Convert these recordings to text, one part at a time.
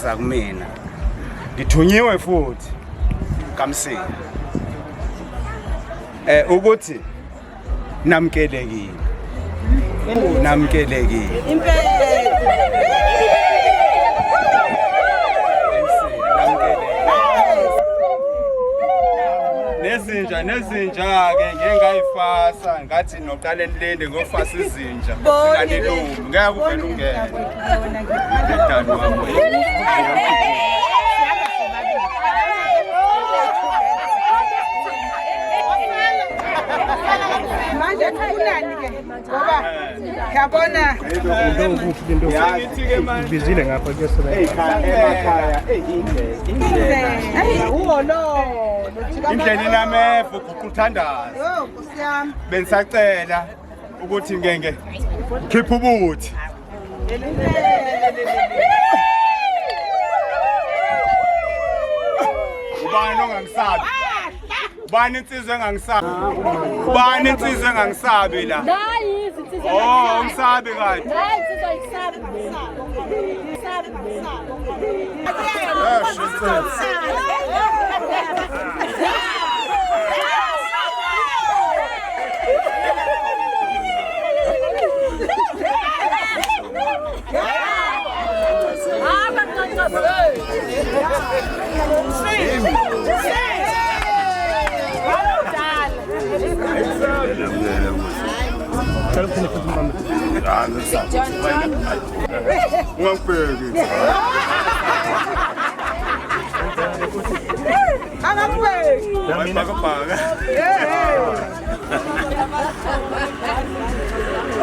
neza kumina ngithunyiwe futhi kamsini ukuthi namkelekile nezinja ke ngengayifasa ngathi noqale nilinde ngofasa izinja nganilungu ngeke uvela ungene ngedani wami manje kunani ke ngoba yabona into bizile ngapha kuyosebenza emakhaya hey uwolo indlela inamefu ukuthandaza yo kusiyami bengisacela ukuthi ngeke khipha ubuthi. Ubani ongangisabi? Ubani insizwe engangisabi? Ubani insizwe engangisabi la? Hayi izinsizwa. Oh, umsabi kanti. Hayi insizwa ayisabi.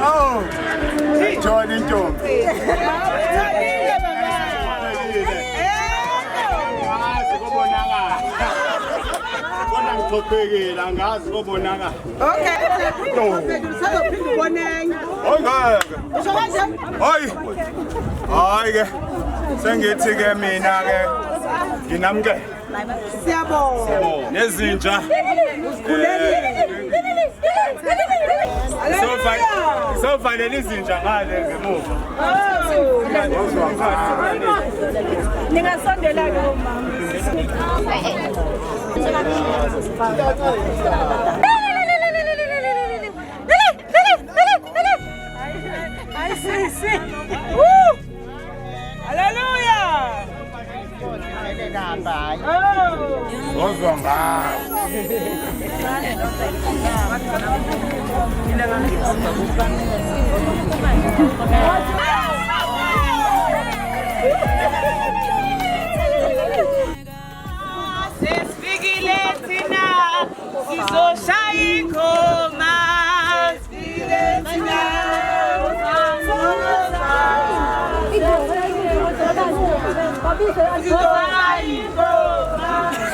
Oh, John and John. Ngiphophekile angazi kobonakala. Okay. Usazophinda ubone enye. Ongeke. Usho kanjani? Hayi ke. Sengithi ke mina ke nginamkela. Siyabonga. Nezinja. Sofanele izinja ngale ngemuva. Ningasondela ke umama. Ay, sí. Woo! Hallelujah! Ozwa ngawo. Sesifikile thina sizoshaya ingoma. Sesifikile thina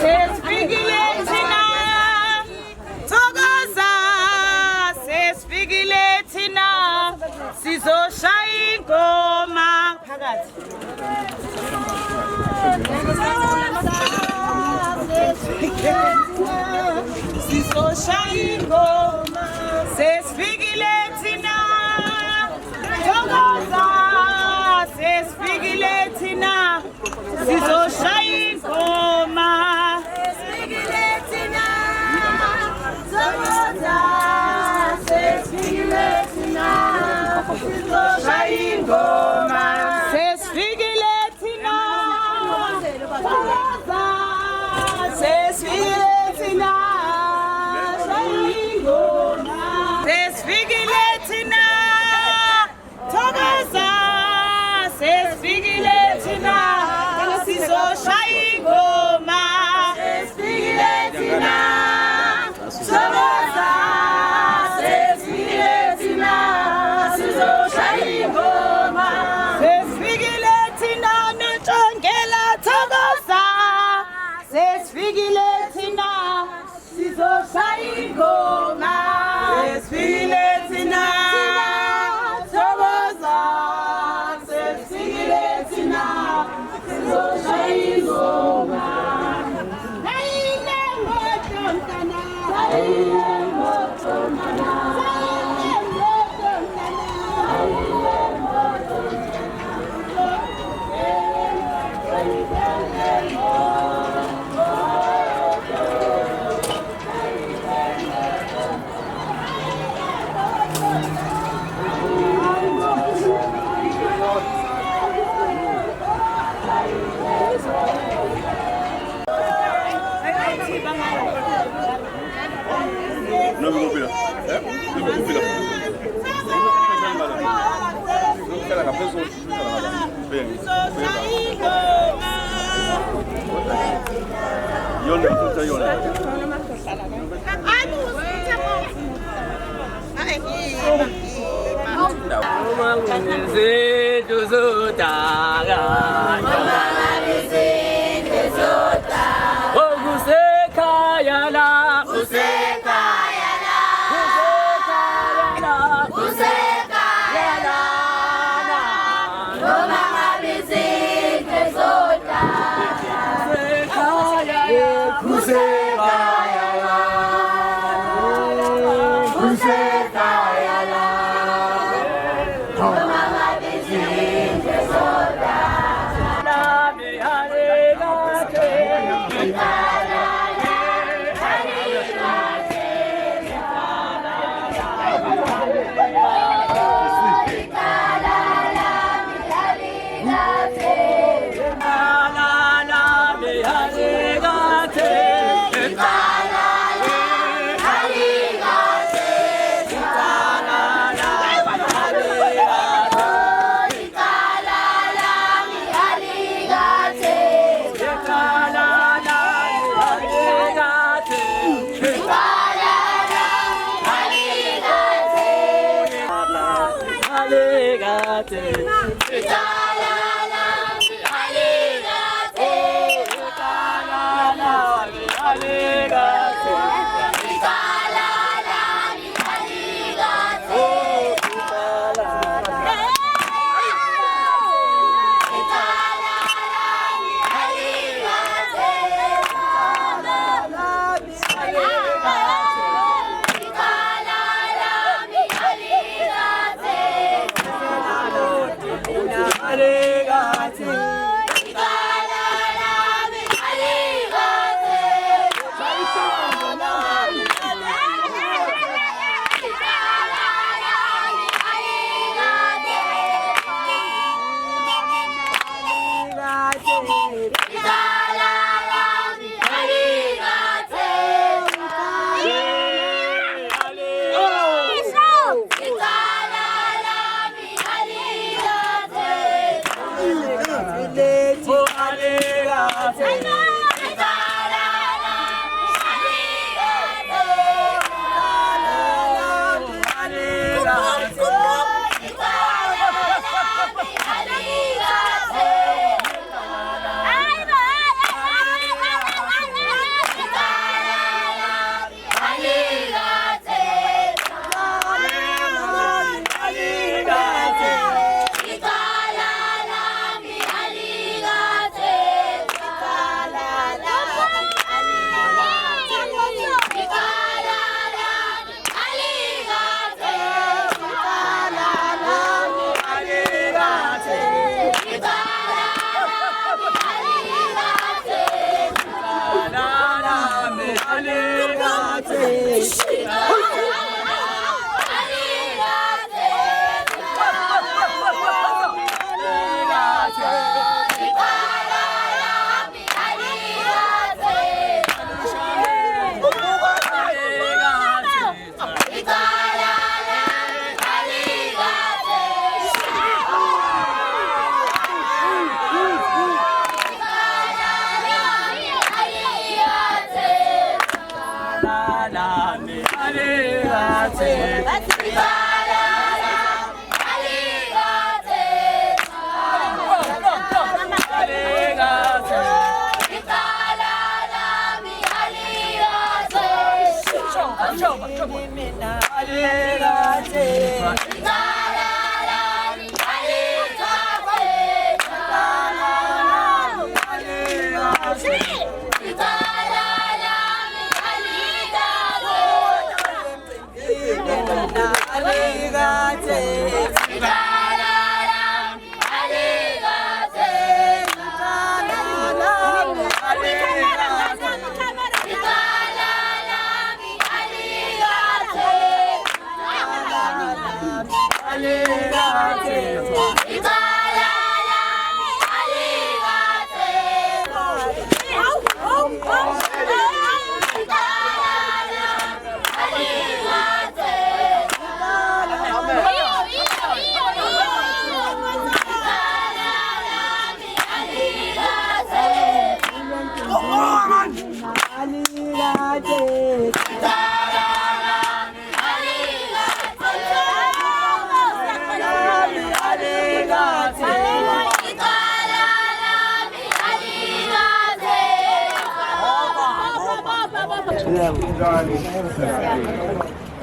sesifikile thina thokoza. Sesifikile thina sizoshaya ingoma phakathi. Sizoshaya ingoma. Sesifikile thina thokoza. Sesifikile thina sizoshaya ingoma. Sesifikile thina thokoza. Sesifikile thina sizoshaya ingoma. Sesifikile thina thokoza. Sesifikile thina shaya ingoma. Sesifikile thina thokoza. Sesifikile thina sizoshaya ingoma. Sesifikile thina thokoza. Sesifikile thina sizoshaya ingoma. Sesifikile thina nentshongela thokoza. Sesifikile thina sizoshaya ingoma. Sesifikile thina thokoza. Sesifikile thina sizoshaya ingoma. Hayile moto mntana. Hayile moto mntana. Hayile moto mntana. Hayile moto Usekayala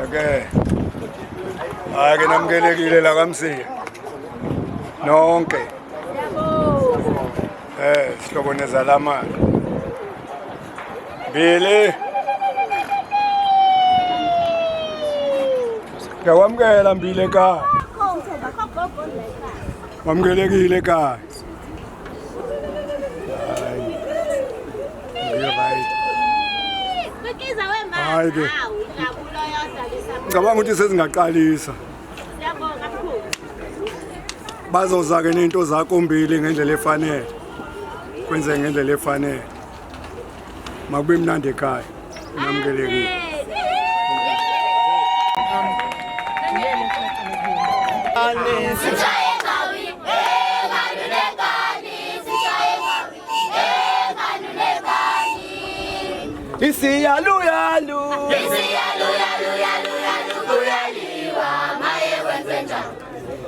Okay. Ake namkelekile la kaMsiya. Nonke. Sihloboneza lamali. Bili. Ngiyawamkela Mbile ekhaya. Wamukelekile ekhaya. Hayi. Right. Hayi ke. Ngicabanga ukuthi sesingaqalisa. Bazoza ke nento zakho Mbili ngendlela efanele. Kwenze ngendlela efanele. Makube mnandi ekhaya. Namukelekile. Isiyaluyalu kuyaliwa maye wenzenjani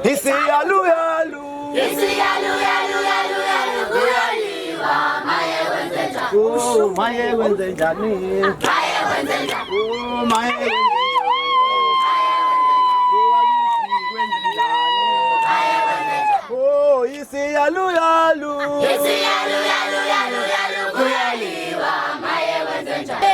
Isiyaluyalu kuyaliwa maye wenzenjani Oh maye wenzenjani Oh maye Oh isiyaluyalu kuyaliwa maye wenzenjani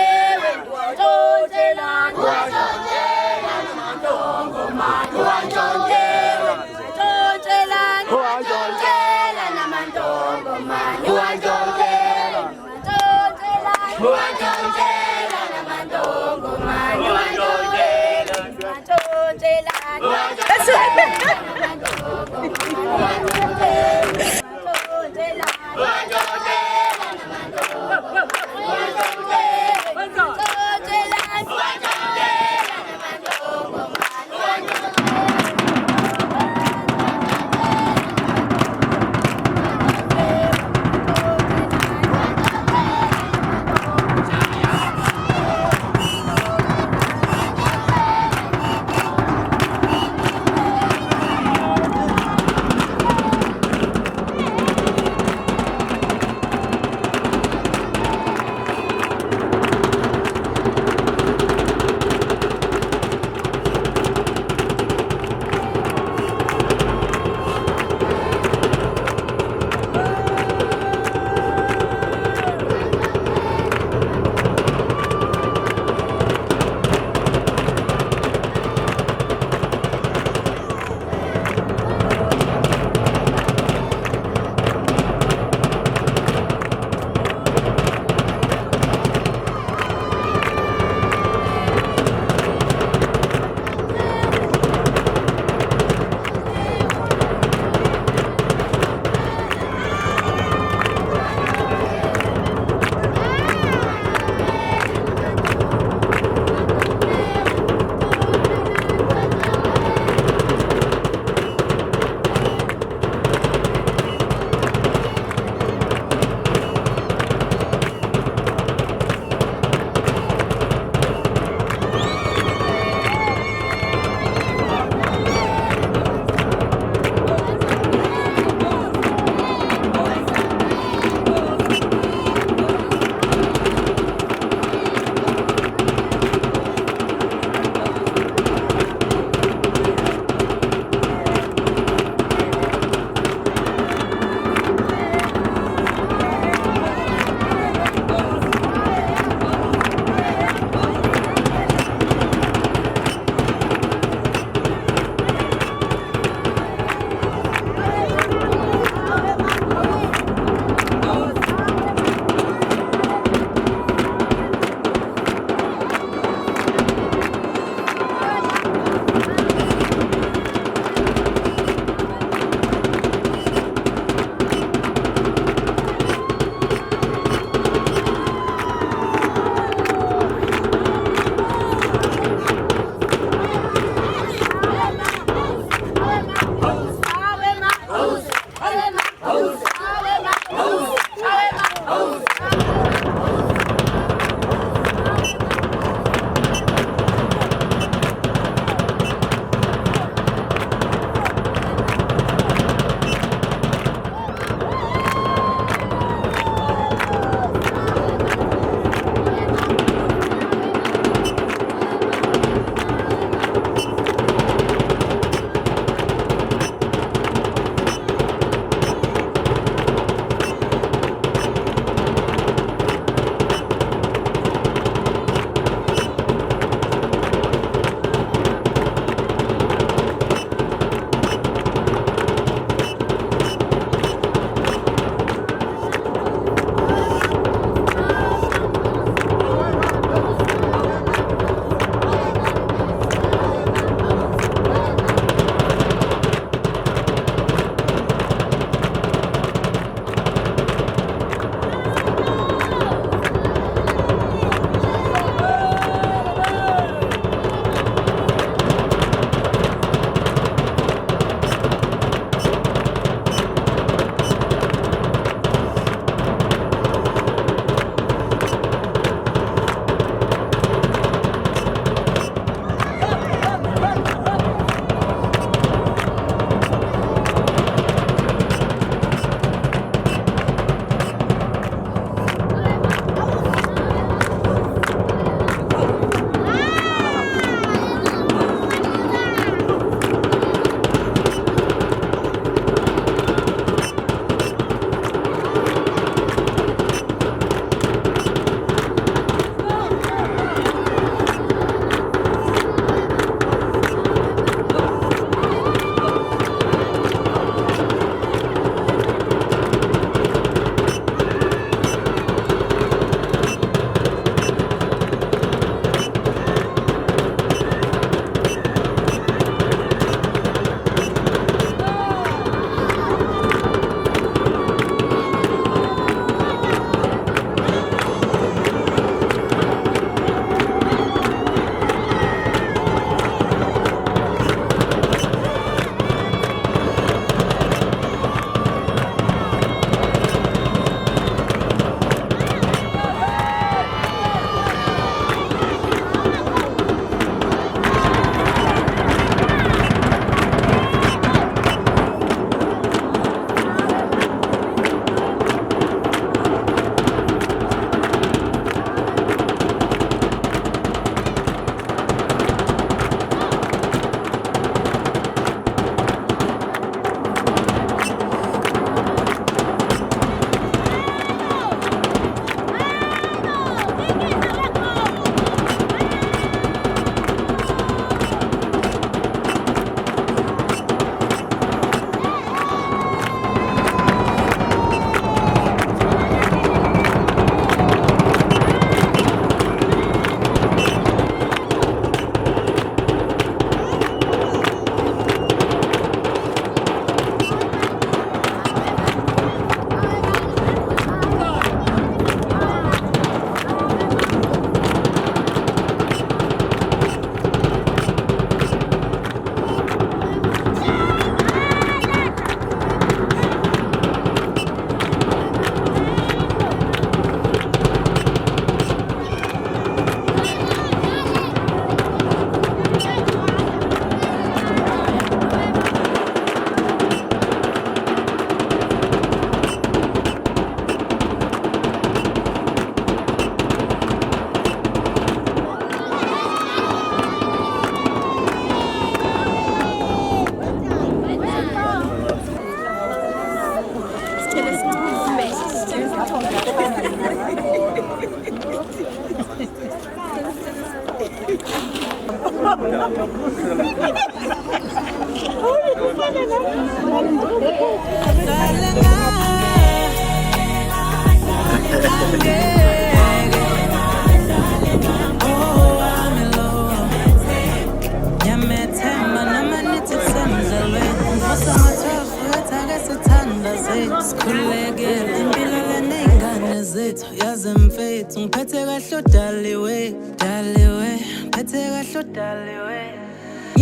Ngiphethe kahle daliwe, daliwe, ngiphethe kahle daliwe.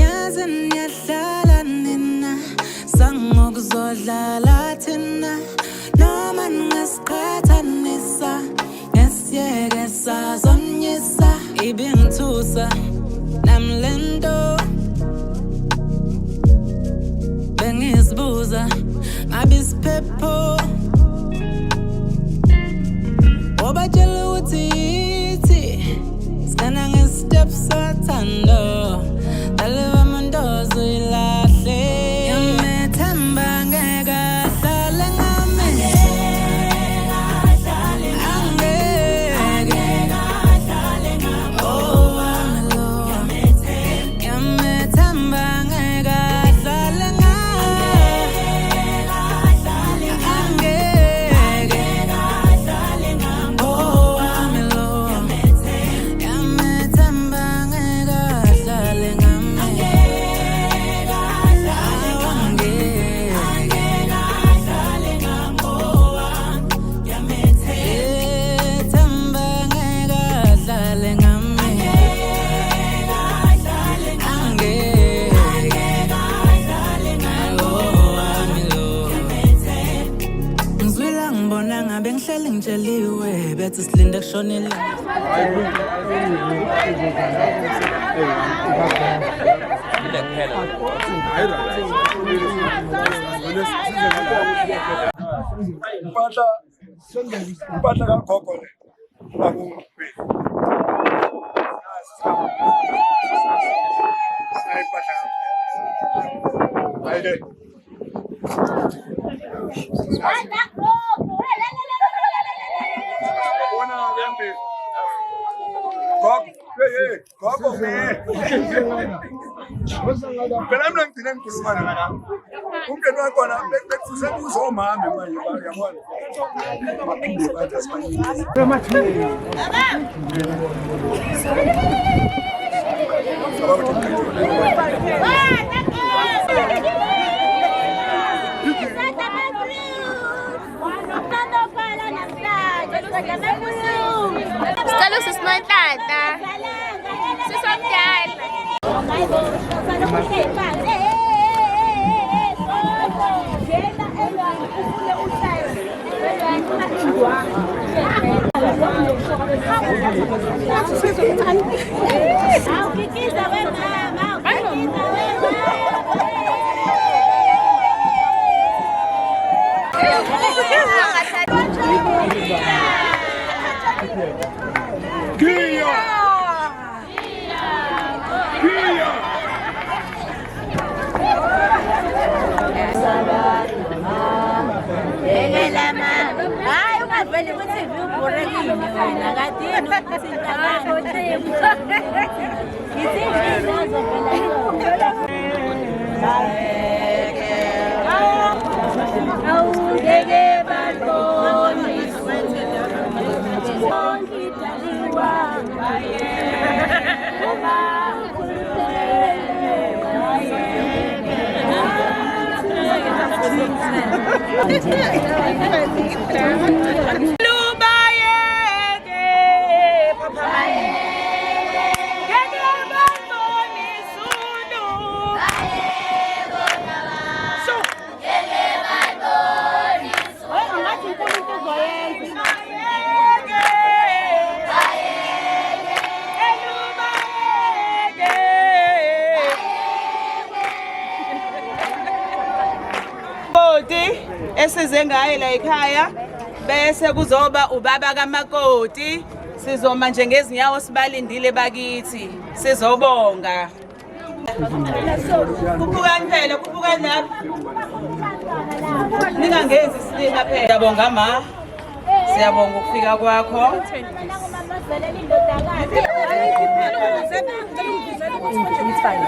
Yazi niyahlala nina, sangokuzodlala thina. Noma ningasiqhathanisa, ngesiyeke sazonyisa. Ibingithusa, namlento. Bengizibuza, ngabe isiphepho. Obatshela ukuthi yithi Sikana nge-step sathando Daliwe amandozo ilahle Yamethemba ngeke ahlale ngami Angeke ahlale ngami Oh wami lo Yamethemba ngeke ahlale ngami Bengihlale ngitsheliwe bethi silinda kushonile Impahla kagogo le. Haydi. Gogo phela mina ngigcine ngikhuluma naye umntwana wakho na bekufuze uzomama manje uyabona Sicela usisiNonhlanhla. Sisomdala. Esize ngaye la ekhaya bese kuzoba ubaba kamakoti sizoma nje ngezinyawo sibalindile bakithi sizobonga kuphukani phela kuphukani lapha ningangenzi isilima phela siyabonga ma siyabonga ukufika kwakho It's fine.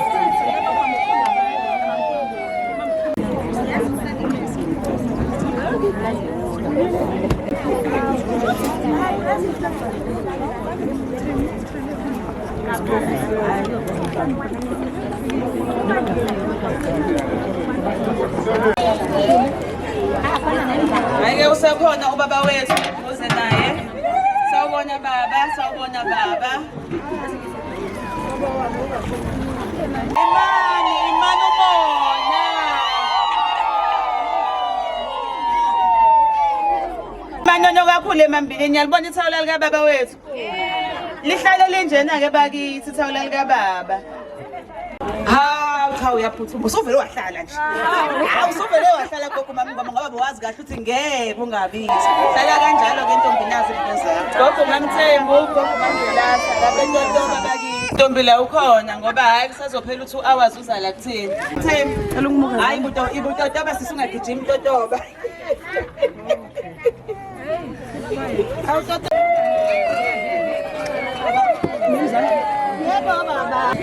Ngeke usekhona ubaba wethu uze naye. Sawubona baba, sawubona baba. Imani umona. Manono kakhulu emambili ngiyalibona ithawula lika baba wethu. Lihlale linjena ke bakithi ithawula lika baba. Cha uyaphuthuma usuvele wahlala nje. Usuvele wahlala gogo mami ngoba bawazi kahle ukuthi ngeke ungabizi. Hlala kanjalo ke intombi nazi into zakho. Gogo mamthembu, gogo mandulasa lapha entotoba bakithi. Intombi la ukhona ngoba hayi kusazophela u2 hours uza la kuthini. Thembu. Hayi ibutotoba sisungagijima intotoba. Awutotoba. Yebo baba.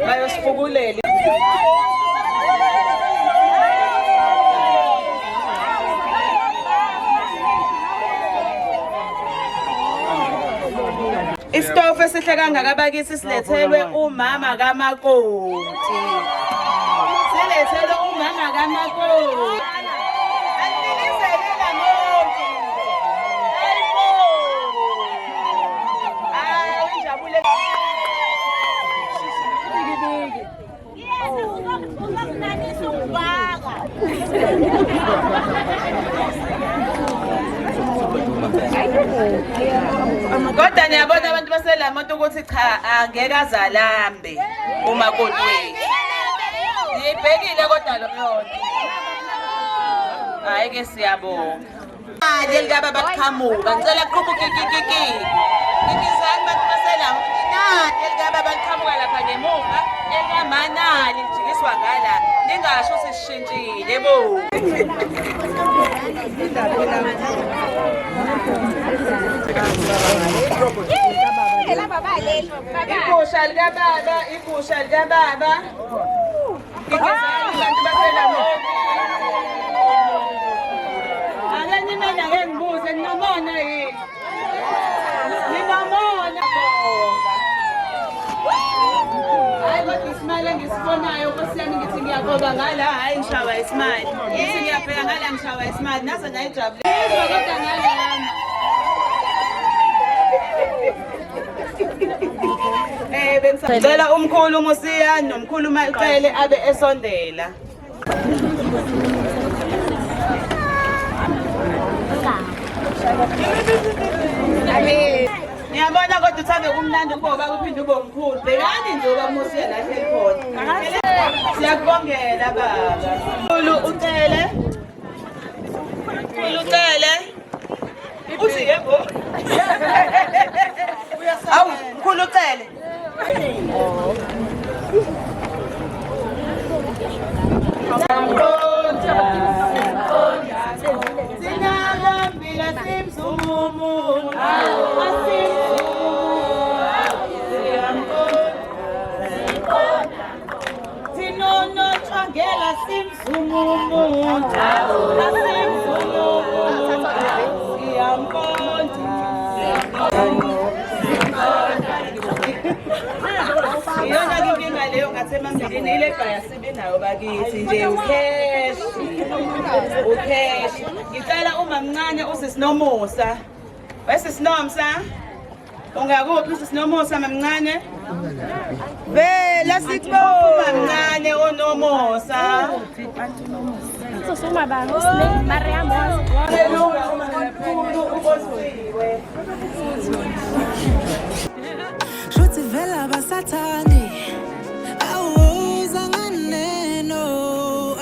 Bayosifukulela. Isitofu esihle kangaka bakithi silethelwe umama kamakoti. Silethelwe umama kamakoti. Kodwa niyabona abantu baselamonto ukuthi cha angeke azalambe umakoti wethu. Niyibhekile kodwa lo yona. Hayi ke siyabonga. Manje lika baba qhamuka ngicela kuqhubha kiki. Ngizani abantu baselamonto nani lika baba qhamuka lapha ngemuva ekamanali lijikiswa ngala. Ningasho sisishintshile bo. Ikusha lika baba. Ngizani abantu baselamonto. Angani mina ngeke ngibuze ninomona yini? Ninomona. Hayi kodwa ismile ngisibonayo nkosiyami ngithi ngiyagoba ngala hayi ngishawa ismile. Ngithi ngiyabheka ngala ngishawa ismile nazo nayijabule. Kodwa ngalana. Bengicela umkhulu uMusiya nomkhulu uMaqele abe esondela. Ngiyabona kodwa uthande kumnandi ngoba uphinde ube omkhulu. Bekani nje uba Musiya la ekhona. Siyakubongela baba. Khulu ucele. Uthi yebo. Awu khulu ucele. Iyona inkinga leyo ngasemambeleni ile bhaya sibenayo bakithi nje ukheshi. Ngicela uma mncane usisinomusa. Wesisinomsa? Ungakuphi usisinomusa mamncane? Vela sikubona mncane onomusa. Sosuma ba Muslim Mariam. Haleluya uma kakhulu ubosiwe. Shothi vela basathani awuza nganeno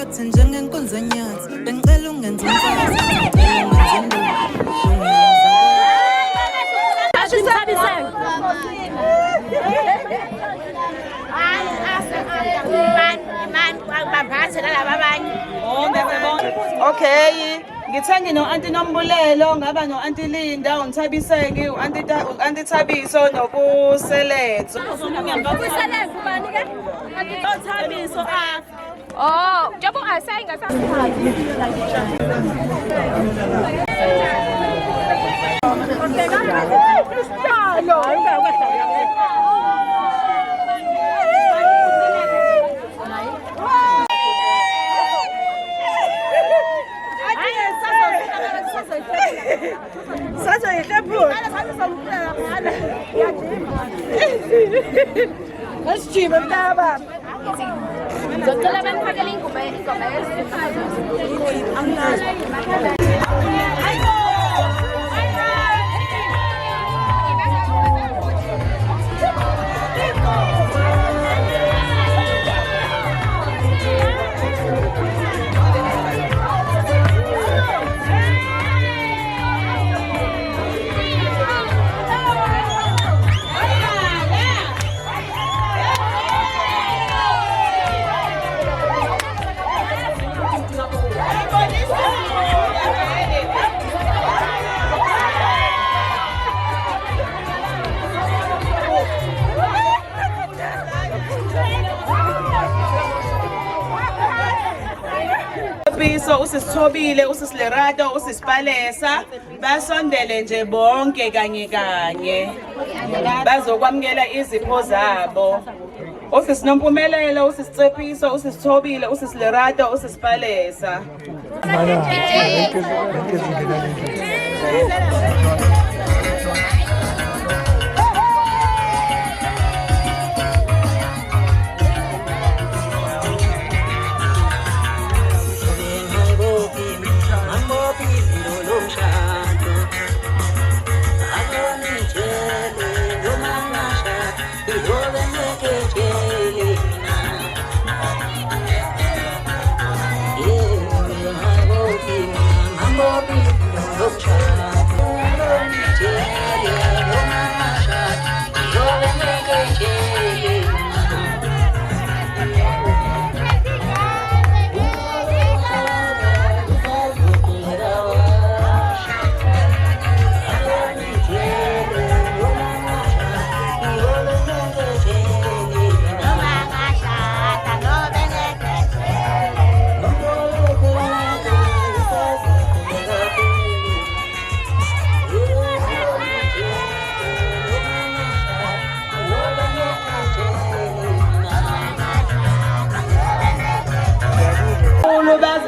athi njengenkonzo nyathi bengicela ungenze umfazi Okay, Ngithe ngino-Aunty Nombulelo, ngaba no-Aunty Linda, uNthabiseki, u-Aunty Thabiso nobuseletho. Kuselenza ubani ke? Thabiso Oh, njengoba ungasayi Ngizocela baniphakele ingoma Biso usisithobile usisilerado usisipalesa basondele nje bonke kanye bazokwamukela izipho zabo. Usisinompumelelo usisicepiso usisithobile usisilerado usisipalesa.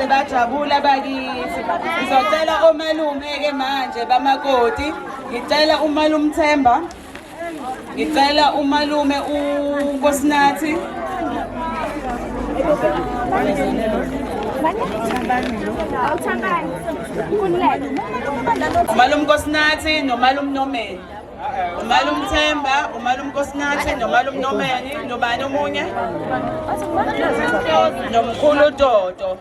Bajabula bakithi. Ngizocela omalume ke manje bamakoti. Ngicela umalume Themba. Ngicela umalume uNkosinathi. Umalume Nkosinathi nomalume Nomeni. Umalume Themba, umalume Nkosinathi nomalume Nomeni, nobani omunye? Nomkhulu Dodo.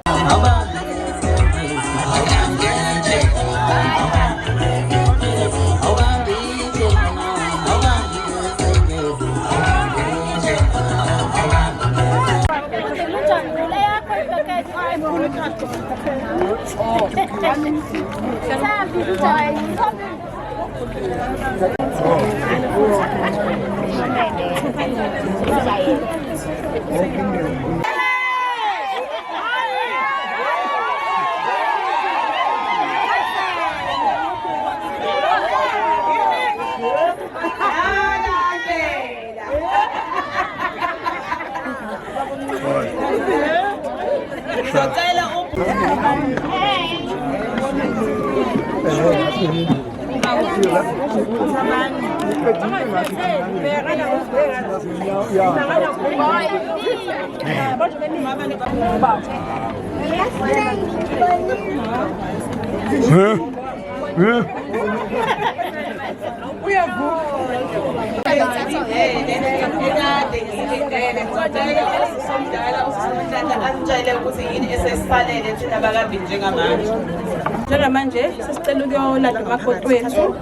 Njengamanje sesicela ukuyolanda umakoti wethu.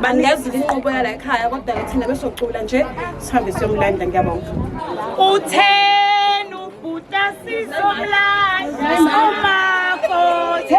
Bangezile inqubo yala ekhaya kodwa thina besocula nje sihambe siyomlanda ngiyabonga. Utheni ubhuta sizomlanda umakoti.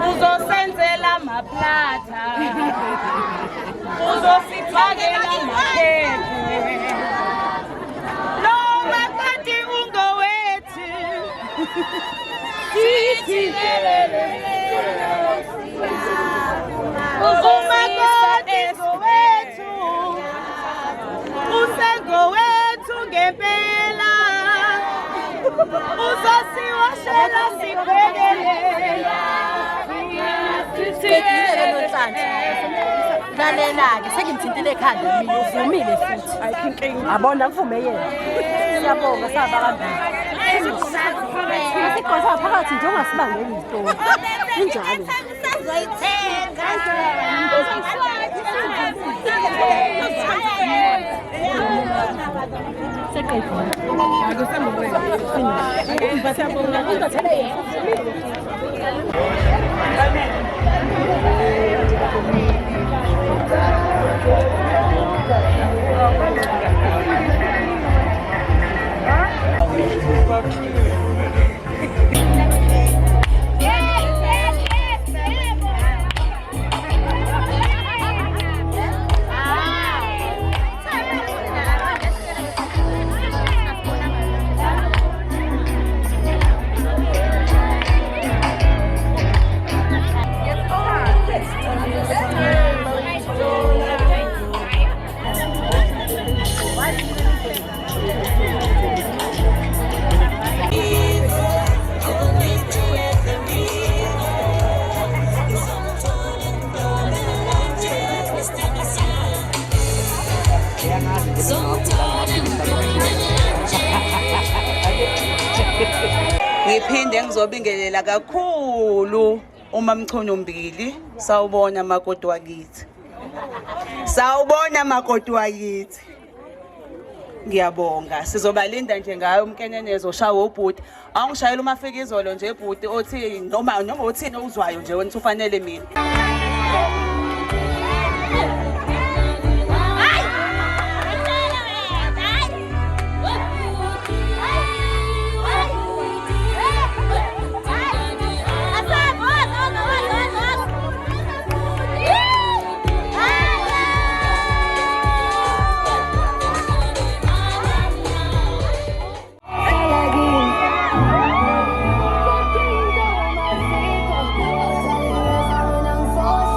Uzosenzela maplata, uzosifakela makhekhe, noma kanti ungowethu, sithi lelele, umakoti ngowethu, usengowethu ngempela, uzosiwashela sibhekele. Lalela-ke sengimthintile ekhanda mina uvumile futhi abona kuvume yena siyabonga sabakambili asigqosa phakathi nje ungasibangeli izitori injalo Ngiphinde ngizobingelela kakhulu uMamchunu-Mbili. Sawubona makoti wakithi. Sawubona makoti wakithi. Ngiyabonga. Sizobalinda nje ngayo umkenenezo oshawa ubhuti. Awungishayela umafikizolo nje ebhuti othi noma uthini uzwayo nje wena ufanele mina.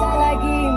Salagin.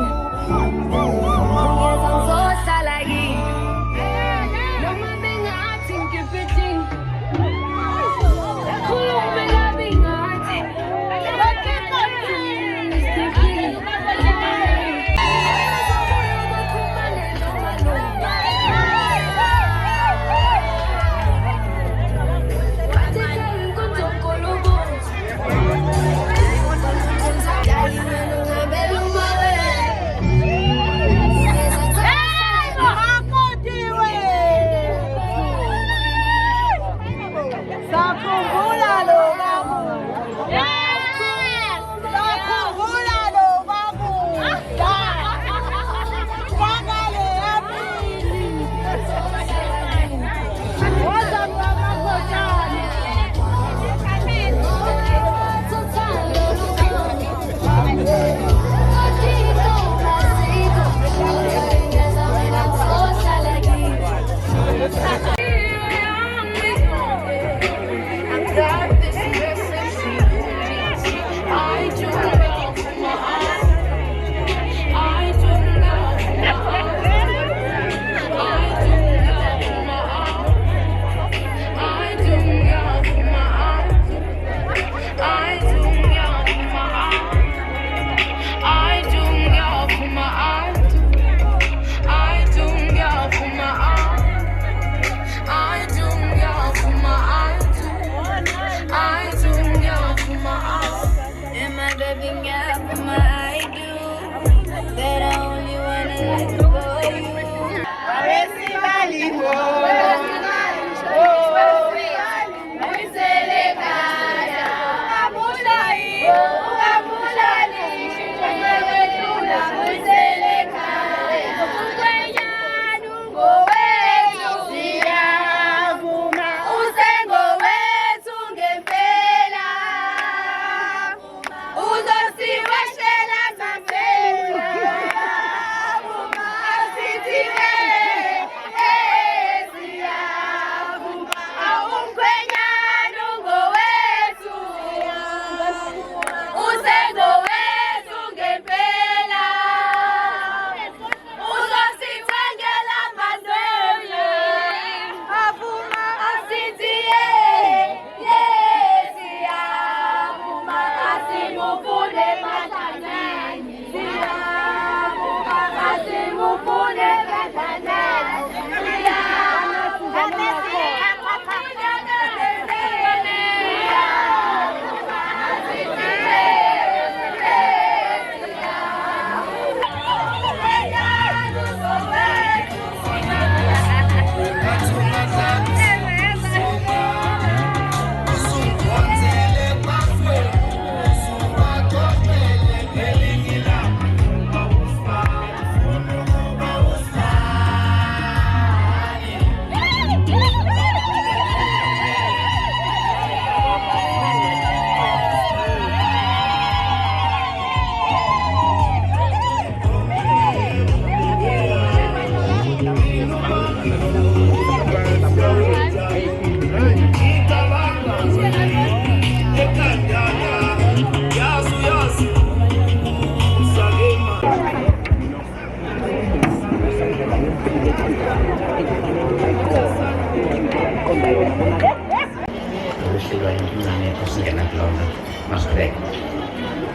umncane osingena kulona masibheke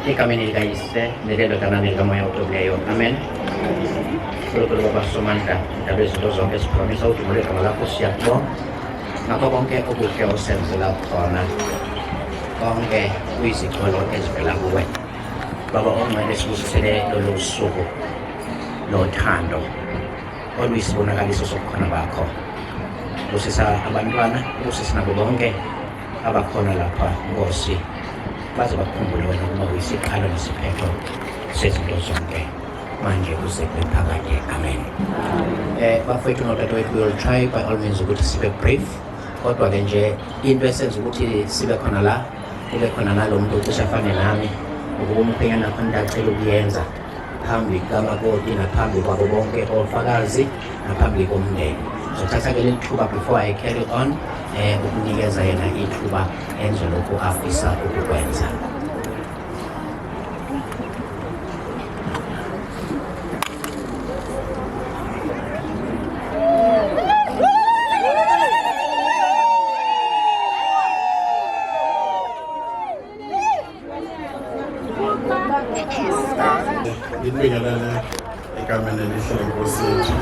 egameni likayise nelelodana likamoya odumileyo amen Kulukulu Baba Somandla ndaba izinto zonke siphakamisha udumo lwegama lakho siyakubonga ngakho konke okuhle osenzela khona konke kuyizixolo ezivela kuwe Baba ongcwele sibusisele lolu suku lothando oluyisibonakaliso sobukhona bakho busisa abantwana busisa nabo bonke abakhona lapha Nkosi baze bakhumbule wena ukuba uyisiqalo nesiphetho sezinto zonke manje kuze bephakade amen bafethu nodadewethu we will try by all means ukuthi sibe brief kodwa ke nje into esenza ukuthi sibe khona la kube khona nalo muntu ucishe afane nami ukuba umphenya nakho ndacela ukuyenza phambi kamakoti naphambi kwabo bonke ofakazi naphambi komndeni sothatha ke lethuba before I carry on ukunikeza yena ithuba enze lokhu afisa ukukwenza Ngibingelele egameni elihle lenkosi yethu.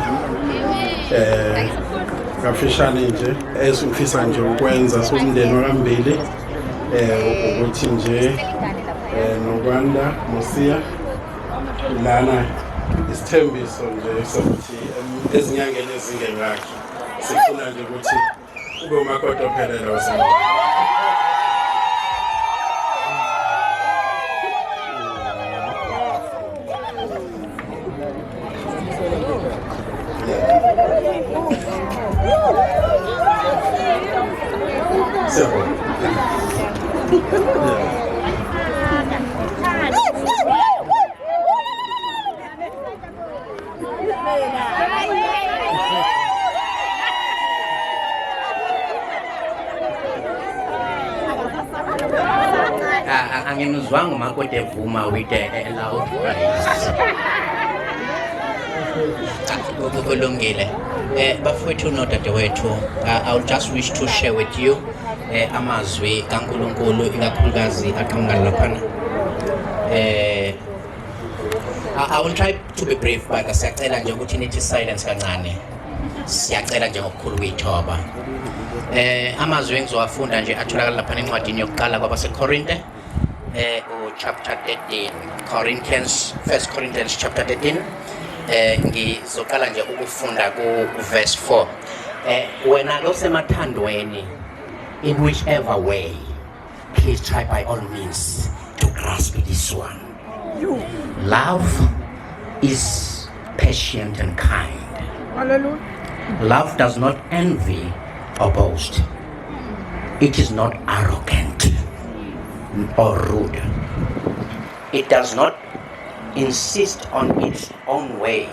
Kafishane nje esifisa nje ukwenza somndeni wakambili ukuthi nje nokwanda Mosiya lana isithembiso nje sokuthi ezinyangeni ezingengakho sifuna nje ukuthi ube umakoti ophelele wasemini. Anginuzwanga umakoti evuma with a loud praise. Kulungile. Bafowethu nodadewethu, I'll just wish to share with you amazwi kaNkulunkulu ikakhulukazi aqhamuka laphana. I will try to be brief but siyacela nje ukuthi nithi silence kancane. Siyacela nje ngokukhulu kuyithoba. Amazwi engizowafunda nje atholakala laphana encwadini yokuqala kwabaseKorinte chapter 13 1 Corinthians chapter 13 ngizoqala nje ukufunda ku verse 4 wena lo semathandweni in whichever way please try by all means to grasp this one love is patient and kind. Hallelujah. Love does not envy or boast. It is not arrogant or rude. It does not insist on its own way.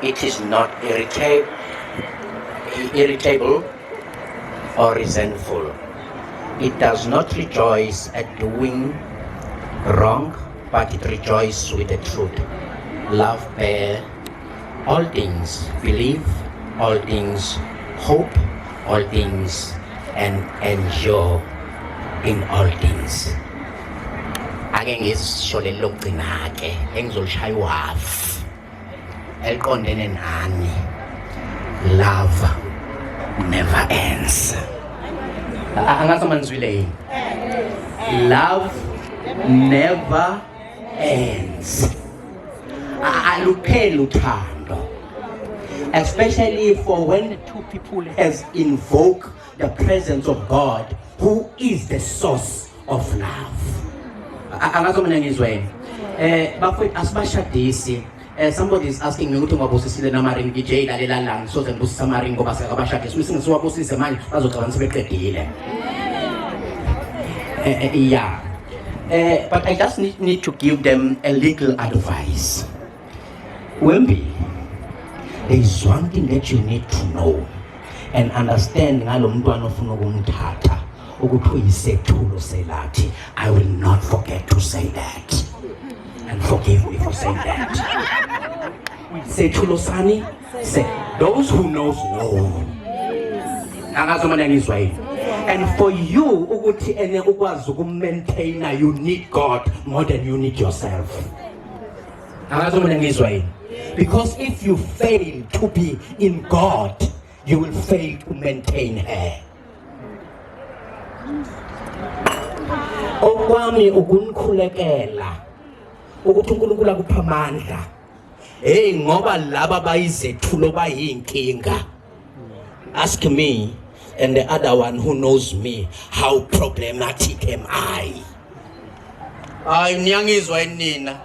It is not irritable or resentful. It does not rejoice at doing wrong, but it rejoices with the truth. Love bears all things, believe all things, hope all things, and endure in all things. Ake ngisho leli lokugcina ke engizolishaya uhafu eliqondene nani. Love never ends. Angazi manizwile yini? Love never ends. Alupheli uthando, especially for when the two people has invoked the presence of God, who is the source of love. Angazi mina ngizwa yini? Bafowethu asibashadisi. Somebody is asking me ukuthi ngwabusisile namaring DJ lalela lana soze ngibusisa amaring ngoba sakabashadisi mase ngisiwabusise manje bazocabanga sebeqedile. Yeah. But I just need to give them a little advice. Wembi, there is one thing that you need to know and understand ngalo mntwana ofuna ukumthatha ukuthi uyisethulo selathi. I will not forget to say that. And forgive me for saying that. Sethulo sani? Say, those who knows know. Angazi mina ngizwa yini. And for you, ukuthi ene ukwazi uku-maintainer, you need God more than you need yourself. Because if you fail to be in God, you will fail to maintain her. Okwami ukunikhulekela ukuthi uNkulunkulu akupha amandla. Hey ngoba laba bayizethulo bayinkinga. Ask me and the other one who knows me how problematic am I. Ay niyangizwa nina.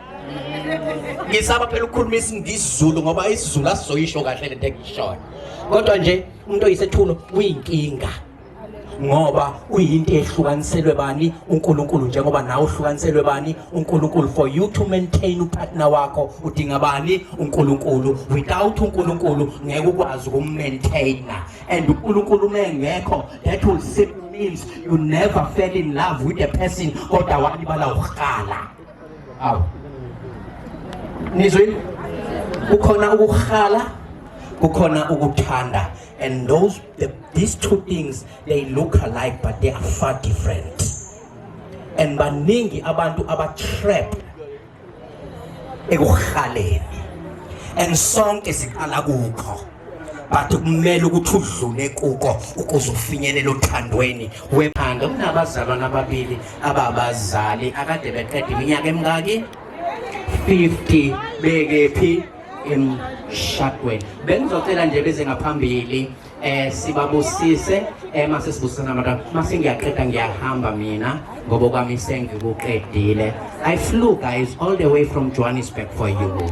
Ngisaba phela ukukhuluma isiZulu ngoba isiZulu asizoyisho kahle lento engishona. Kodwa nje umuntu oyisethulo uyinkinga. Ngoba uyinto ehlukaniselwe bani uNkulunkulu njengoba nawe uhlukaniselwe bani uNkulunkulu. For you to maintain upartner wakho udinga bani uNkulunkulu. Without uNkulunkulu ngeke ukwazi ukummaintainer. And uNkulunkulu mengekho, that will simply means you never fell in love with a person kodwa walibala ukhala. Aw nizwe kukhona ukukhala kukhona ukuthanda. And these two things, they look alike, but they are far different. And baningi abantu abatrap ekukhaleni. And sonke siqala kukho. But kumele ukuthi udlule kuko ukuze ufinyelele othandweni wephanga. Kunabazalwana ababili ababazali akade beqeda iminyaka emingaki 50 bekephi emshadweni. Bengizocela nje beze ngaphambili sibabusise mase sibusana nabantu mase ngiyaqeda ngiyahamba mina ngoba kwami sengikuqedile. I flew guys all the way from Johannesburg for you.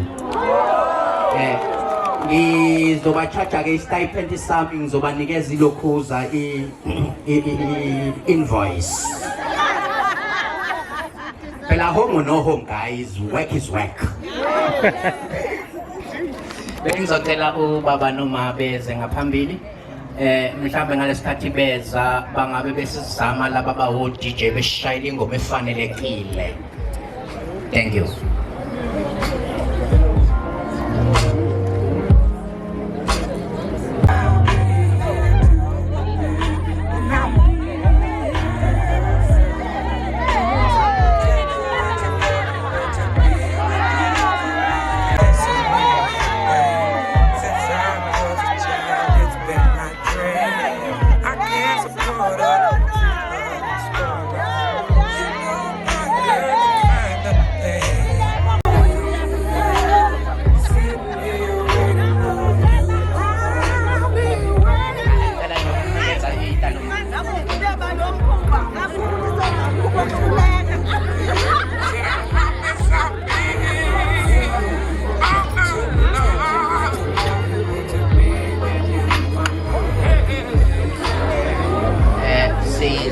Ngizobachacha ke stipend sami ngizobanikeza ilokhuza invoice. Phela home or no home guys, work is work. Bengizocela ubaba noma beze ngaphambili mhlambe ngalesikhathi beza bangabe besizama laba bawo DJ beshayela ingoma efanelekile. Thank you.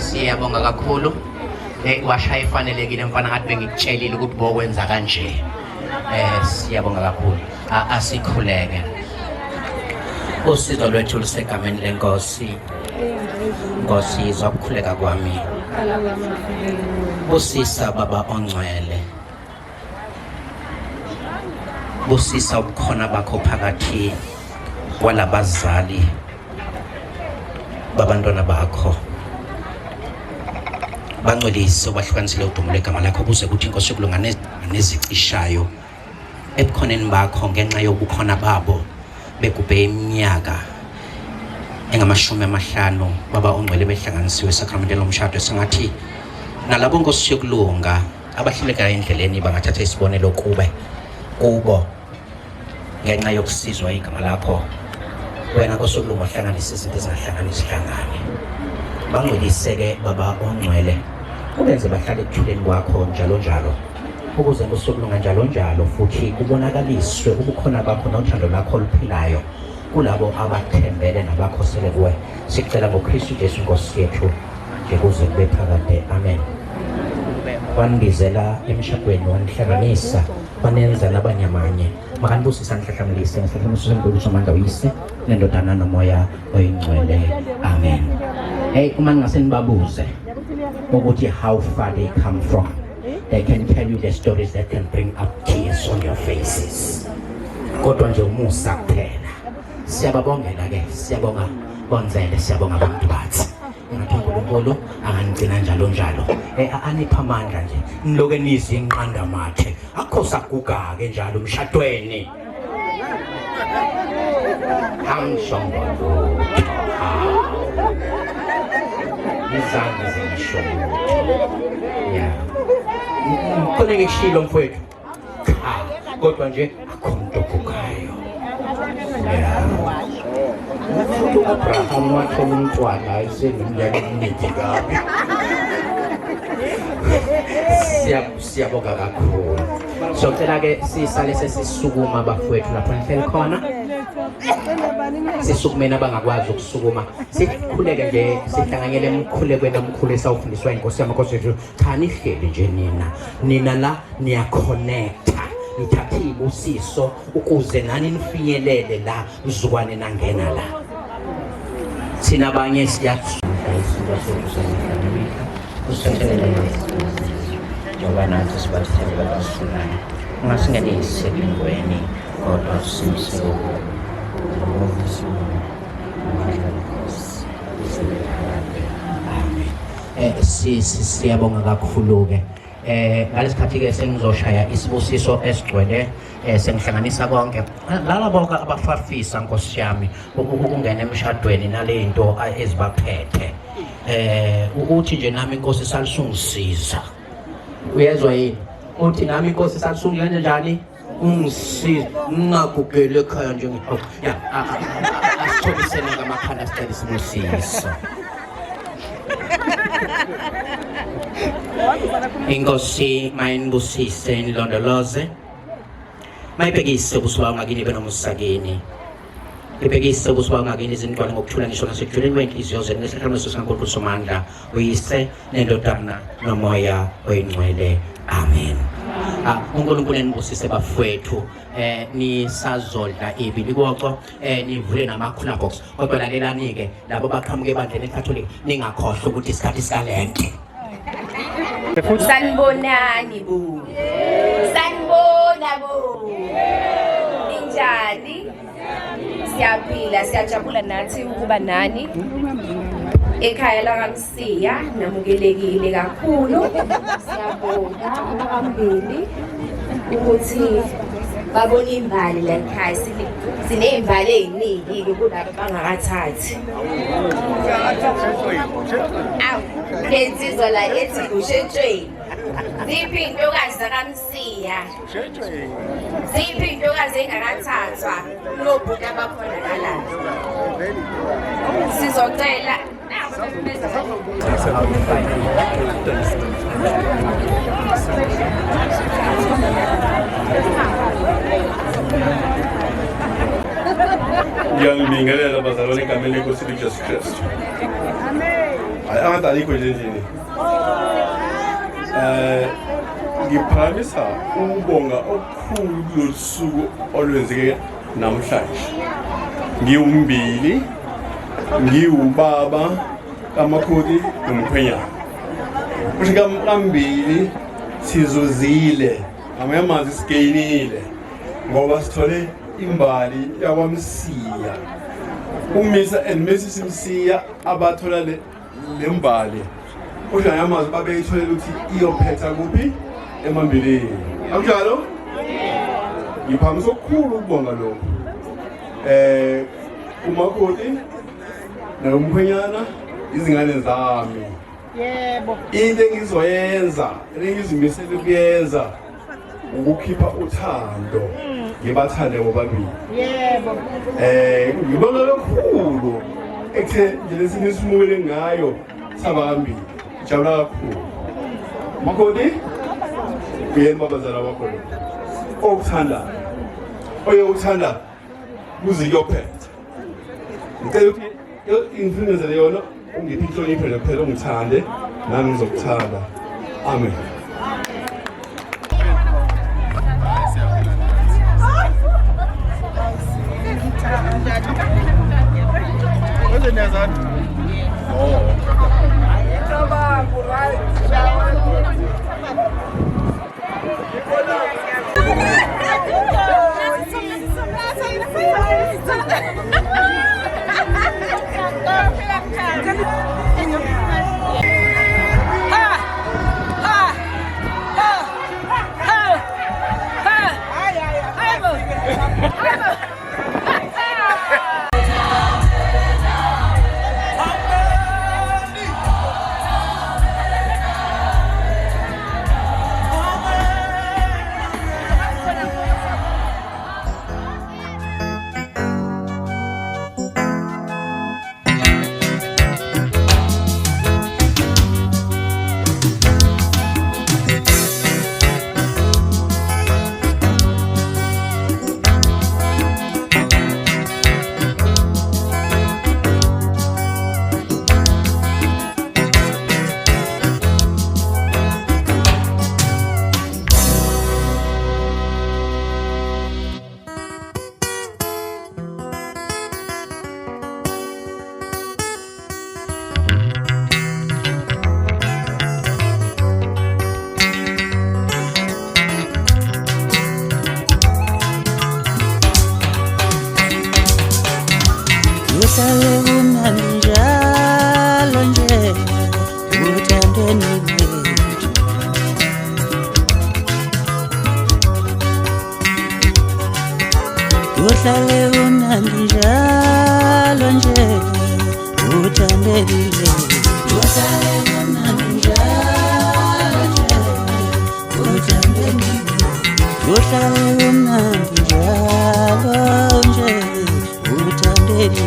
Siyabonga kakhulu. Washaya ifanelekile mfana ngathi bengikutshelile ukuthi bokwenza kanje. Siyabonga kakhulu. Asikhuleke. Usizo lwethu lusegameni lenkosi. Nkosi izwa ukukhuleka kwami. Busisa baba ongcwele. Busisa ubukhona bakho phakathi kwalabazali babantwana bakho. Bangcwelise ubahlukanisele udumo legama lakho kuze kuthi inkosi yokulungana nezicishayo ebukhoneni bakho ngenxa yobukhona babo begubhe iminyaka engamashumi 50 baba ongcwele behlanganisiwe esakramente lomshado. Singathi nalabo nkosi yokulunga abahluleka endleleni bangathatha isibonelo kubo ngenxa yokusizwa igama lakho. Wena nkosi yokulunga hlanganisa izinto ezingahlanganisi hlangane. Bangcweliseke baba ongcwele ubenze bahlale ekuthuleni kwakho njalo njalo ukuze kusokulunga njalo njalo futhi kubonakaliswe ubukhona bakho nothando lakho oluphilayo kulabo abathembele nabakhosele kuwe. Sicela ngoKristu Jesu Nkosi yethu nje kuze kube phakade. Amen. Wanibizela emshadweni wanihlanganisa wanenza nabanyamanye. Makanibusisa nihlahlamlise ngihlahlamlise enkulu somandla uyise nendodana nomoya oyingcwele. Amen. Hey, uma ngasenibabuze ukuthi how far they come from, they can tell you the stories that can bring up tears on your faces. Kodwa nje umusa kuphela. Siyababongela ke, siyabonga bonzele, siyabonga abantu bathi. Ngathi uNkulunkulu uNkulunkulu angangcina njalo njalo. Anipha amandla nje. Niloke nizi inqanda mathe. Akho saguga ke njalo umshadweni. Hamshongolo. Izangi zishongo. Yeah. Khona ngishilo mfowethu. Kodwa nje akho umuntu ogugayo. Yeah. Abraham wathola umntwana eseneminyaka eminingi kabi. Siyabonga kakhulu. So phela ke sisale sesisukuma bafowethu lapho nihleli khona. Sisukumena abangakwazi ukusukuma. Sikhuleke nje sihlanganyele emkhulekweni omkhulu esawufundiswa inkosi yamakhosi ethu. Cha nihleli nje nina la niya connecta. Nithathe ibusiso ukuze nani nifinyelele la mzukwane nangena la. Sina abanye siyathuka isinto sokusebenza usenthelele njengoba nathi sibathemba basunayo ungasingenisi engweni kodwa simseko siyabonga kakhulu ke ngalesikhathi ke sengizoshaya isibusiso esigcwele sengihlanganisa konke lalabo abafafisa Nkosi yami ukungena emshadweni nalento ezibaphethe uthi nje nami Inkosi salisungisiza uyezwa yini uthi nami Inkosi salisungisiza njani ungisiza ngingagugele ekhaya nje ya asitholisene ngamakhanda sicela isibusiso. Inkosi mayinibusise nilondoloze mayibhekise ubuso bawo ngakini benomusakini ibhekise ubuso bawo ngakini izintwana ngokuthula ngisho nasejuleni wenhliziyo zenu nesihlomelo sikaNkulunkulu somandla uyise nendodana nomoya oyingcwele amen. uNkulunkulu enibusise bafowethu nisazodla ibilikoko nivule namakhula box kodwa lalelani ke labo baqhamuke ebandleni leCatholic ningakhohlwa ukuthi isikhathi sikalente. Sanibonani bu. Sanibona bu. Injani? Siyaphila, siyajabula nathi ukuba nani. Ekhaya lakamsiya namukelekile kakhulu. Siyabonga abambili ukuthi babona imbali la ekhaya siney'mbali ey'ningi-ke kulabo bangakathathi. Awu, lensizwa la ethi ushentshweni. Ziphi iy'ntokazi zakamsiya? Ziphi iy'ntokazi ey'ngakathathwa kulobhuti abakhonakalayo? Sizocela Ngiyangibingelela bazalwane egameni leNkosi Jesu Kristu. Hayi abantu alikho nje endlini. Ngiphakamisa ukubonga okukhulu kulolu suku olwenzeke namhlanje. Ngiwumbili, ngiwubaba kamakoti nomkhwenyana. Kusho kambili sizuzile, amayamanzi sigeyinile ngoba sithole imbali yakwamsiya. Umisa and Mrs. Msiya abathola le mbali. Kusho amayamanzi babeyitholela ukuthi iyophetha kuphi emambileni. Akunjalo? Ngiphakamisa okukhulu ukubonga lokho. Umakoti nomkhwenyana izingane zami. Yebo. Into engizoyenza, engizimisele ukuyenza ukukhipha uthando. Ngibathande bobabili. Yebo. Ngibona kakhulu ekuthe nje lesinye isimukele ngayo sabambili. Jabula kakhulu. Makoti uyena babazala bakho. Okuthanda. Oyokuthanda kuze kuyophetha. Ngicela ukuthi ingifundise yona ungiphi inhlonipho lephela ungithande nami ngizokuthanda. Amen. uhlale unandi njalo nje uthandekile uhlale unandi njalo nje uthandekile uhlale unandi njalo nje uthandekile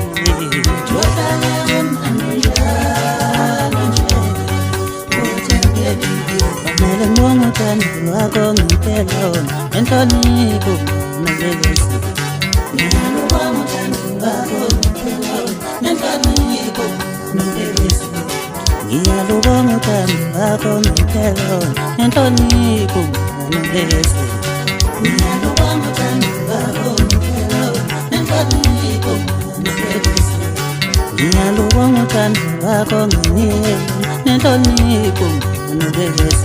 uhlale unandi njalo nje uthandekile kumele ngibonge uthando lwakho ngempela wona enhlonipho nobelesi ngiyalubonga uthando lwakho ngempela wona enhlonipho nobelesi ngiyalubonga uthando lwakho ngempela wona enhlonipho nobelesi ngiyalubonga uthando lwakho ngempela wona enhlonipho nobelesi ngiyalubonga uthando lwakho nenhlonipho nobelesi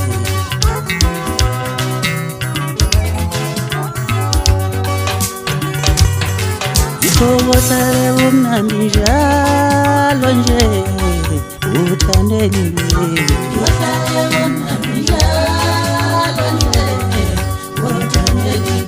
uhlale umnandi njalo nje uthandekile uhlale umnandi njalo nje uthandekile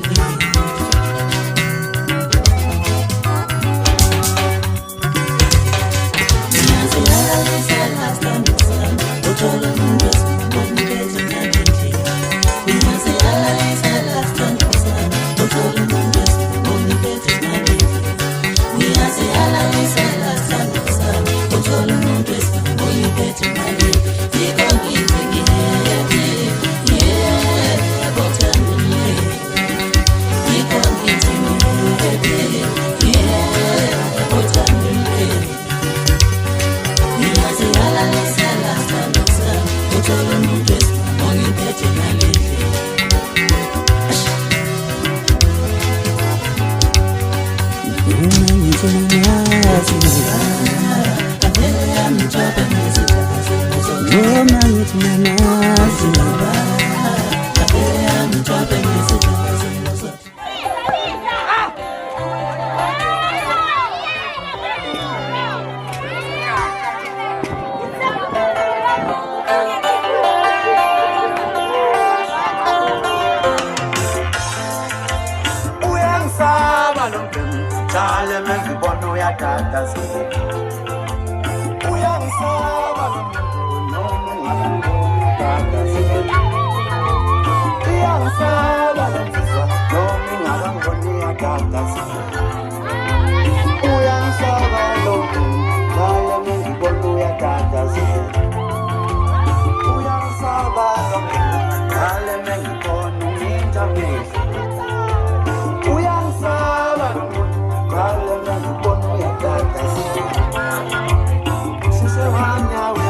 Wanya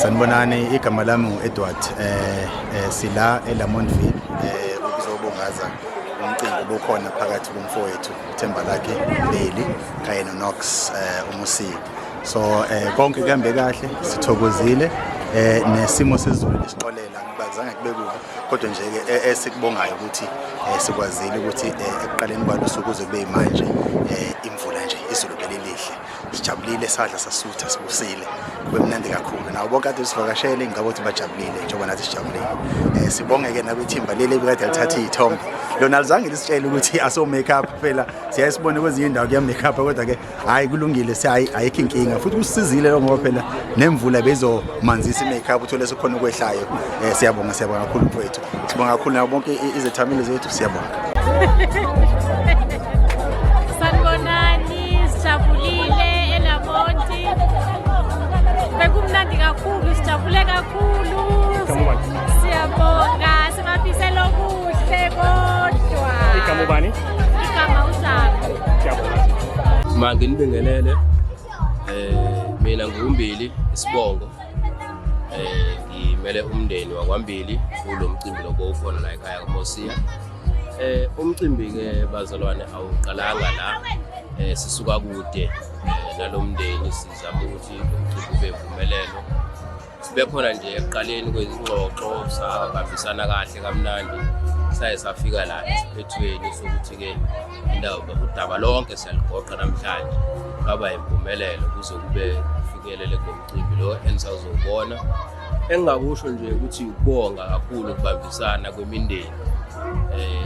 Sanibonani, igama lami ngu-Edward sila eLamontville ukuzobungaza umcimbi obukhona phakathi komfowethu Thembalakhe Mbili kanye noKnox umusi. So konke kuhambe kahle, sithokozile nesimo sezulu lesixolela ngibazange kube kubi kodwa nje ke esikubongayo ukuthi sikwazile ukuthi ekuqaleni kwalosuku kuze kube manje imvula nje izulu lihle. Sijabulile sadla sasutha sibusile kube mnandi kakhulu nawo bonke kade sivakashele ngabothi bajabulile njengoba nathi sijabulile. Sibongeke nakwithimba leli bekade lithatha izithombe lona alizange lisitshele ukuthi aso make up phela siyasibona kwezinye indawo kuya make up kodwa ke hayi kulungile ayikho inkinga futhi kusizile lo ngoba phela nemvula bezomanzisa make up uthole sekukhona okwehlayo. Siyabonga kakhulu mfowethu, sibonga kakhulu nabo bonke izethameli zethu, siyabonga. Sanibonani, sijabulile eLamonti. Bekumnandi kakhulu, sijabule kakhulu. Siyabonga, sibafisela okuhle kodwa. Igama ubani? Igama uSapho. Siyabonga. Manje nibingelele. Mina nguMbili Isibongo. Ngimele umndeni wakwaMbili kulo mcimbi lokuwufona la ekhaya kaMosiya. Umcimbi ke bazalwane awuqalanga la, sisuka kude nalomndeni sizama ukuthi umcimbi ube impumelelo. Sibe khona nje ekuqaleni kwezingxoxo sabambisana kahle kamnandi saye safika la esiphethweni sokuthi ke indawo udaba lonke siyaligoqa namhlanje ngaba impumelelo kuze kube kufikelele kumcimbi lo enisazobona. Engingakusho nje ukuthi ukubonga kakhulu ukubambisana kwemindeni,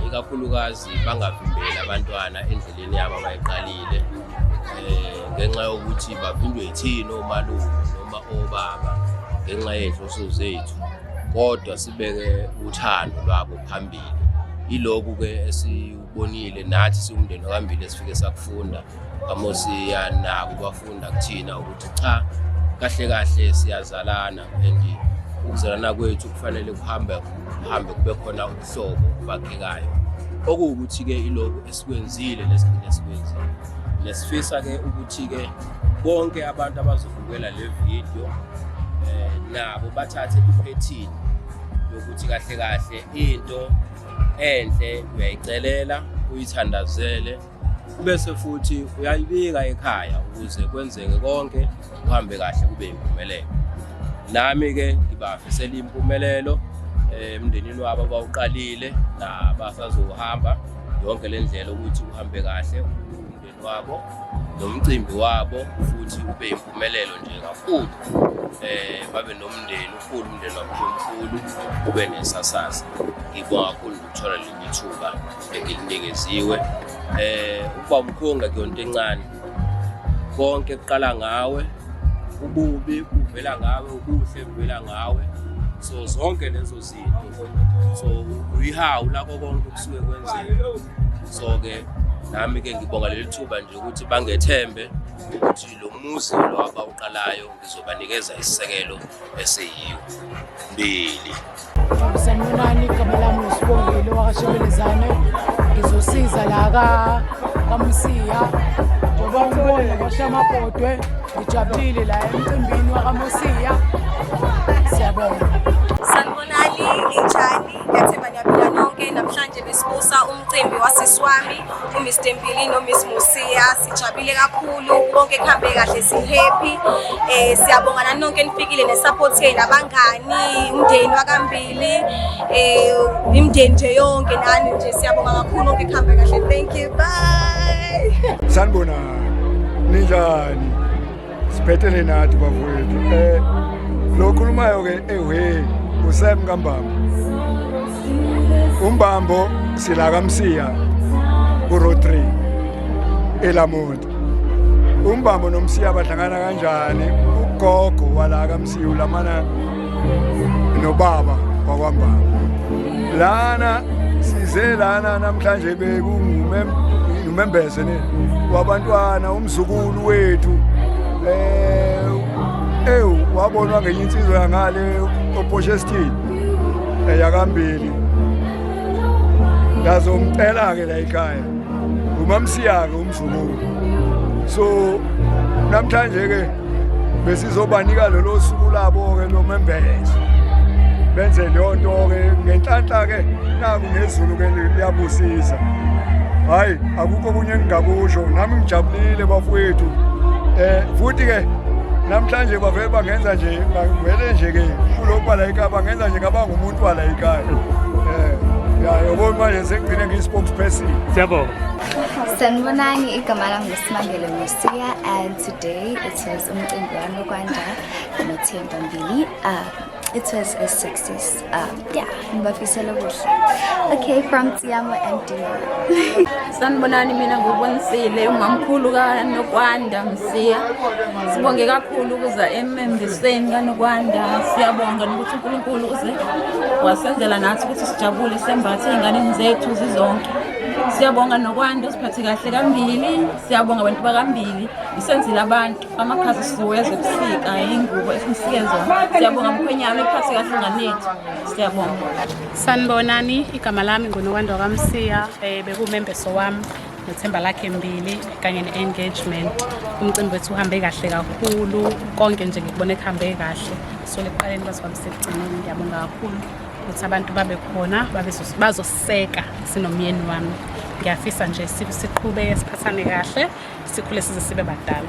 ikakhulukazi bangavimbeli abantwana endleleni yabo abayiqalile ngenxa yokuthi bavindwe yithini omalume noma obaba ngenxa yenhloso zethu, kodwa sibeke uthando lwabo phambili iloku ke esibonile nathi siwumndeni wakambili esifike sakufunda kaMosiya nabo bafunda kuthina ukuthi cha kahle kahle siyazalana and ukuzalana kwethu kufanele kuhambe kube khona ubuhlobo obakhekayo okuwukuthi ke iloku esikwenzile lesigcine sikwenzile lesifisa ke ukuthi ke bonke abantu abazobukela le video nabo bathathe iphethini yokuthi kahle kahle into enhle uyayicelela uyithandazele bese futhi uyayibika ekhaya ukuze kwenzeke konke kuhambe kahle kube impumelelo. Nami ke ngibafisela impumelelo emndenini wabo abawuqalile nabasazohamba yonke le ndlela ukuthi uhambe kahle umndeni wabo nomcimbi wabo futhi ube impumelelo nje kakhulu. Babe nomndeni ukhulu umndeni omkhulu ube nesasasa. Ngibonga kakhulu ukuthola lelithuba engilinikezwe. Ukuba umkhonga kuyonto encane. Konke kuqala ngawe, ububi kuvela ngawe, ubuhle kuvela ngawe. So zonke lezo zinto. So uyihawu lakho konke kusuke kwenzeka. So ke nami ke ngibonga lelithuba nje ukuthi bangethembe ukuthi lo muzi lo abawuqalayo ngizobanikeza isisekelo eseyiyo. Mbili. Sanibonani, igama lami uSibongile wakwaShebelezane. Ngizosiza la kaMosiya njengoba ngibona kwaShamabhodwe ngijabulile la emcimbini wakaMosiya. Siyabonga. Sanibonani, linjani? Ngiyathemba niyaphila nonke. Namhlanje besibusa umcimbi wasisi wami uMr Mbili noMiss Mosiya. Sijabule kakhulu, konke kuhambe kahle, si-happy. Siyabonga nonke nifikile nesupport yenu abangani, umndeni wakambili, imndeni nje yonke nani nje siyabonga kakhulu, konke kuhambe kahle. Thank you. Bye. Sanibonani. Ninjani? Siphetele nathi bafowethu. Lo khulumayo ke uSam kaMbambo. uMbambo sila kaMsiya uRotri eLamonti. uMbambo noMsiya bahlangana kanjani? Ugogo wala kaMsiya ulamana nobaba wakwaMbambo. Lana size lana namhlanje bekumembeze wabantwana umzukulu wethu. Wabonwa ngenye insizwa yangale opportunity yakambili. Ngazomcela ke la ekhaya uMamsiya ke umzukulu. So namhlanje ke besizobanika lelo suku labo ke lo members. Benze lonto ke ngenhlanhla ke naku nezulu ke liyabusisa. Hayi akukho kunye engingakusho, nami ngijabulile bafowethu. Futhi ke namhlanje bavele bangenza nje ngivele nje ke kulokho la ekhaya bangenza nje ngaba ngumuntu wala ekhaya. Yabona manje sengigcine ngiyi-spokesperson. Siyabonga. Sanibonani, igama lami nguSimangele Mosiya, and today it was umcimbi wami wokwanda noThemba Mbili. It was a success. Ngibafisela kuhle. Okay, from Tiamo and Dina. Sanibonani, mina nguBonisile umamkhulu kaNokwanda Msiya. Sibonge kakhulu ukuza emembisweni kaNokwanda. Siyabonga ukuthi uNkulunkulu uze wasenzela nathi ukuthi sijabule sembathe ingane zethu zizonke. Siyabonga Nokwanda usiphathe kahle kambili. Siyabonga abantu bakambili isenzile abantu amakhazi siweze kusika ingubo esimsikezo. Siyabonga mkhwenyana ephathe kahle nganethu. Siyabonga. Sanibonani, igama lami nguNokwanda wakaMsiya. Bekumembeso wami noThemba lakhe Mbili kanye ne-engagement. Umcimbi wethu uhambe kahle kakhulu, konke nje ngikubone kuhambe kahle. So leqaleni basigcineni, ngiyabonga kakhulu ukuthi abantu babe khona bazoseka sinomyeni wami. Ngiyafisa nje siqhubeke siphathane kahle, sikhule size sibe badala.